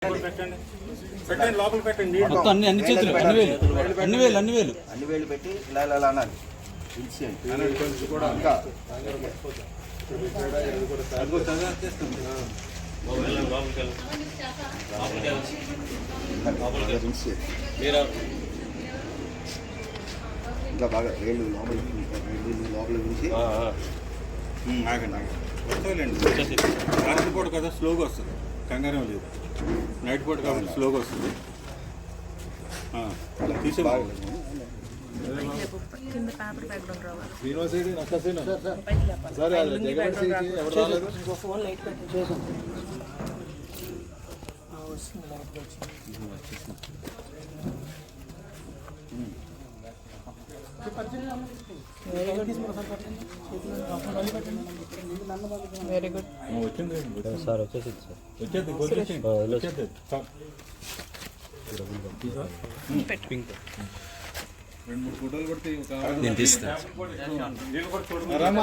లోపల పెట్టండి మొత్తం అన్ని చేతులు అన్ని వేలు పెట్టి ఇలా ఇలా అనాలి ఇంకా ఇంకా బాగా వేళ్ళు లోపల నుంచి ఆగండి వస్తాయిలేండి. రాత్రి పూట కదా స్లోగా వస్తుంది, కంగారం లేదు. నైట్ పూట కాబట్టి స్లోగా వస్తుంది. తీసే యూనివర్సిటీ నక్కసేనా సార్ ఎవరు రాలేదు వెరీ గుడ్ సార్ వచ్చేసి పింక్ 2-3 ఫోటోలు పడితే నేను తీస్తాను.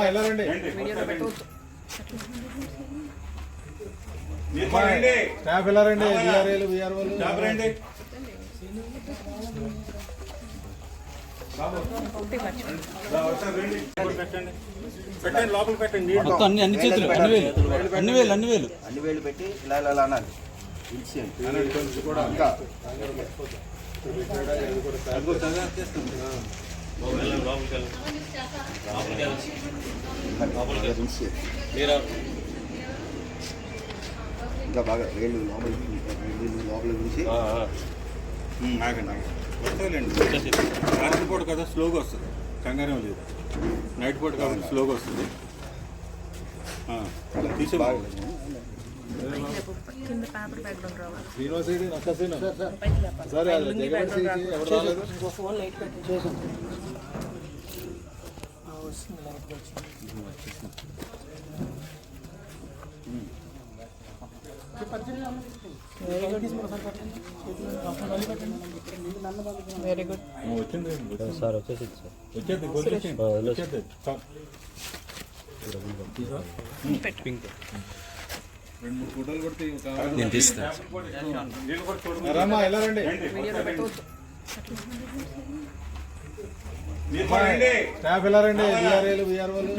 వెళ్ళారండి స్టాఫ్ వెళ్ళారండి విఆర్ఓలు లోపల పెట్టండి మొత్తం అన్ని చేతులు అన్ని వేలు పెట్టి ఇలా ఇలా అనాలి ఇంకా ఇంకా బాగా వేళ్ళు లోపల నుంచి ఆగండి వస్తాయిలేండి. రాత్రి పూట కదా స్లోగా వస్తుంది, కంగారం లేదు. నైట్ పూట కాబట్టి స్లోగా వస్తుంది. తీసే యూనివర్సిటీ నక్కసేనా సార్ ఎవరు రాలేదు వెరీ గుడ్ సార్ వచ్చేసి పింక్ 2-3 ఫోటోలు పడితే నేను తీస్తాను. వెళ్ళారండి స్టాఫ్ వెళ్ళారండి విఆర్ఓలు